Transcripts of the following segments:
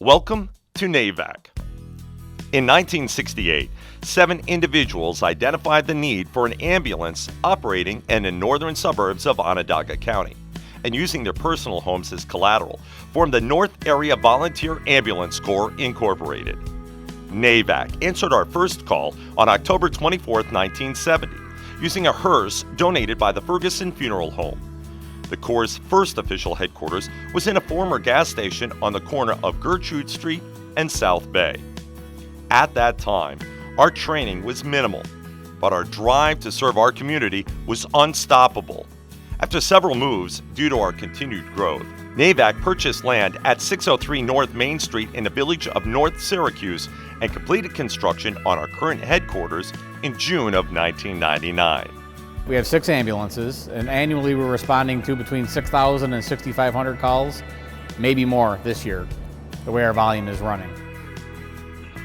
Welcome to NAVAC. In 1968, 7 individuals identified the need for an ambulance operating in the northern suburbs of Onondaga County, and using their personal homes as collateral, formed the North Area Volunteer Ambulance Corps Incorporated. NAVAC answered our first call on October 24, 1970, using a hearse donated by the Ferguson Funeral Home. The Corps' first official headquarters was in a former gas station on the corner of Gertrude Street and South Bay. At that time, our training was minimal, but our drive to serve our community was unstoppable. After several moves due to our continued growth, NAVAC purchased land at 603 North Main Street in the village of North Syracuse and completed construction on our current headquarters in June of 1999. We have 6 ambulances, and annually we're responding to between 6,000 and 6,500 calls, maybe more this year, the way our volume is running.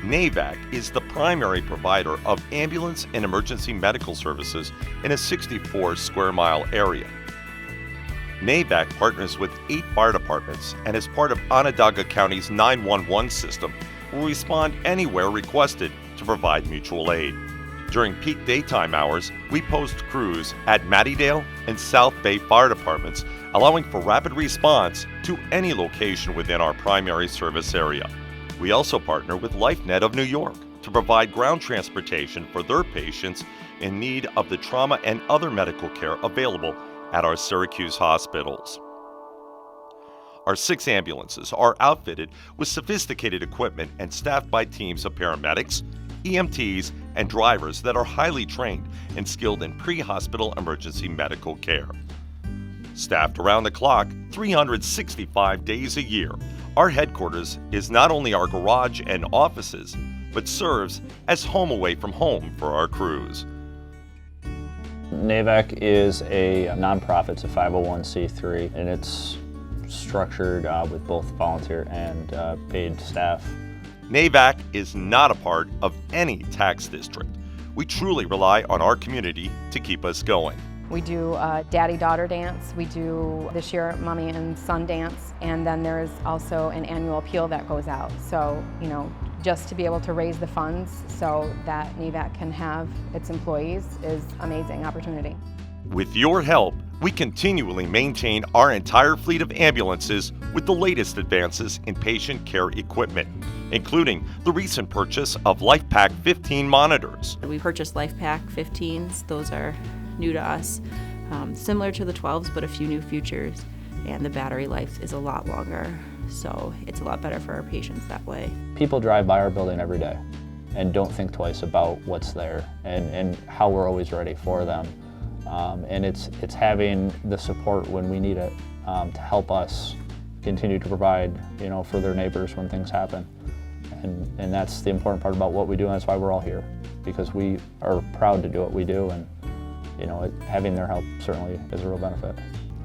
NAVAC is the primary provider of ambulance and emergency medical services in a 64 square mile area. NAVAC partners with 8 fire departments and is part of Onondaga County's 911 system, will respond anywhere requested to provide mutual aid. During peak daytime hours, we post crews at Mattydale and South Bay fire departments, allowing for rapid response to any location within our primary service area. We also partner with LifeNet of New York to provide ground transportation for their patients in need of the trauma and other medical care available at our Syracuse hospitals. Our 6 ambulances are outfitted with sophisticated equipment and staffed by teams of paramedics, EMTs, and drivers that are highly trained and skilled in pre-hospital emergency medical care. Staffed around the clock, 365 days a year, our headquarters is not only our garage and offices, but serves as home away from home for our crews. NAVAC is a nonprofit, it's a 501c3, and it's structured with both volunteer and paid staff. NAVAC is not a part of any tax district. We truly rely on our community to keep us going. We do a daddy-daughter dance. We do this year mommy and son dance, and then there's also an annual appeal that goes out. So, just to be able to raise the funds so that NAVAC can have its employees is an amazing opportunity. With your help, we continually maintain our entire fleet of ambulances with the latest advances in patient care equipment, including the recent purchase of LifePak 15 monitors. We purchased LifePak 15s. Those are new to us, similar to the 12s, but a few new features, and the battery life is a lot longer, so it's a lot better for our patients that way. People drive by our building every day and don't think twice about what's there and how we're always ready for them. And it's having the support when we need it to help us continue to provide, for their neighbors when things happen. And that's the important part about what we do, and that's why we're all here, because we are proud to do what we do, and having their help certainly is a real benefit.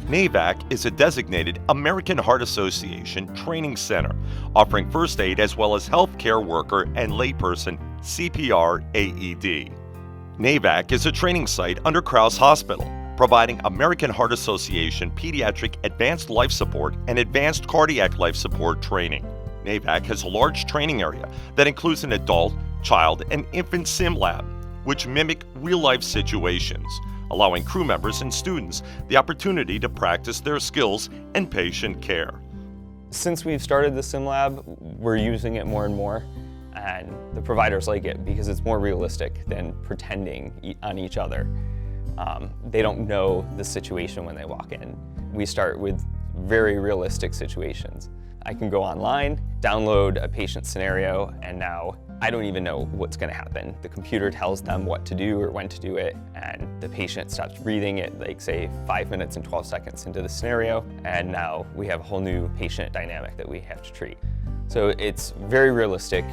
NAVAC is a designated American Heart Association training center, offering first aid as well as healthcare worker and layperson CPR AED. NAVAC is a training site under Krause Hospital, providing American Heart Association pediatric advanced life support and advanced cardiac life support training. NAVAC has a large training area that includes an adult, child, and infant sim lab, which mimic real-life situations, allowing crew members and students the opportunity to practice their skills in patient care. Since we've started the sim lab, we're using it more and more, and the providers like it because it's more realistic than pretending on each other. They don't know the situation when they walk in. We start with very realistic situations. I can go online, download a patient scenario, and now I don't even know what's going to happen. The computer tells them what to do or when to do it, and the patient stops breathing at, like, say, 5 minutes and 12 seconds into the scenario, and now we have a whole new patient dynamic that we have to treat. So it's very realistic.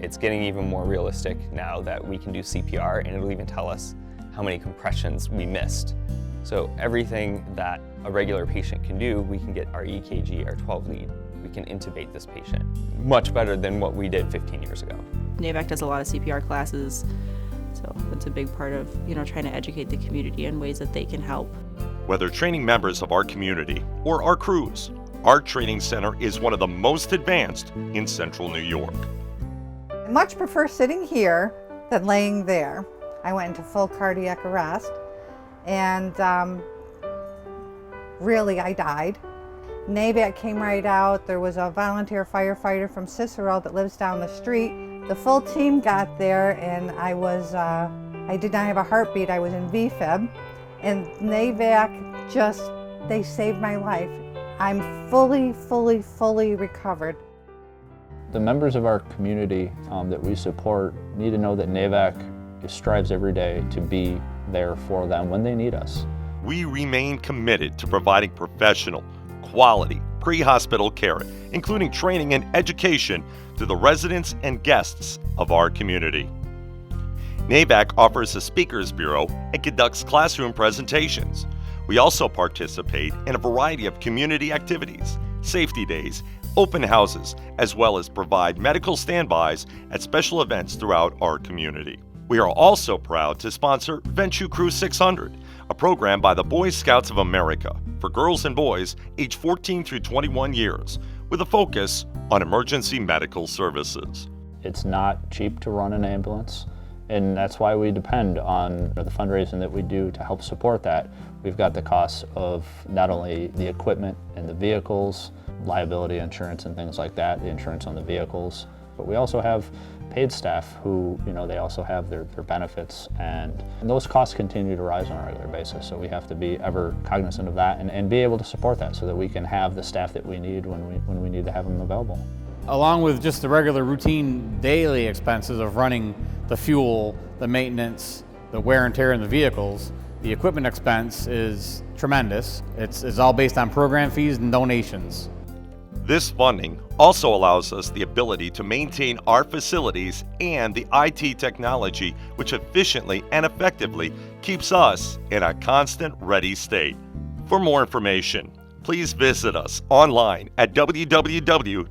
It's getting even more realistic now that we can do CPR, and it'll even tell us how many compressions we missed. So everything that a regular patient can do, we can get our EKG, our 12 lead. We can intubate this patient much better than what we did 15 years ago. NAVAC does a lot of CPR classes, so that's a big part of trying to educate the community in ways that they can help. Whether training members of our community or our crews, our training center is one of the most advanced in Central New York. I much prefer sitting here than laying there. I went into full cardiac arrest, and really I died. NAVAC came right out. There was a volunteer firefighter from Cicero that lives down the street. The full team got there, and I did not have a heartbeat. I was in VFib, and NAVAC they saved my life. I'm fully recovered. The members of our community that we support need to know that NAVAC strives every day to be there for them when they need us. We remain committed to providing professional, quality, pre-hospital care, including training and education to the residents and guests of our community. NAVAC offers a speakers bureau and conducts classroom presentations. We also participate in a variety of community activities, safety days, open houses, as well as provide medical standbys at special events throughout our community. We are also proud to sponsor Venture Crew 600, a program by the Boy Scouts of America for girls and boys aged 14 through 21 years, with a focus on emergency medical services. It's not cheap to run an ambulance, and that's why we depend on the fundraising that we do to help support that. We've got the costs of not only the equipment and the vehicles, liability insurance and things like that, the insurance on the vehicles, but we also have paid staff who, they also have their benefits, and those costs continue to rise on a regular basis, so we have to be ever cognizant of that and be able to support that so that we can have the staff that we need when we need to have them available. Along with just the regular routine daily expenses of running the fuel, the maintenance, the wear and tear in the vehicles, the equipment expense is tremendous. It's all based on program fees and donations. This funding also allows us the ability to maintain our facilities and the IT technology, which efficiently and effectively keeps us in a constant ready state. For more information, please visit us online at www.navac.org.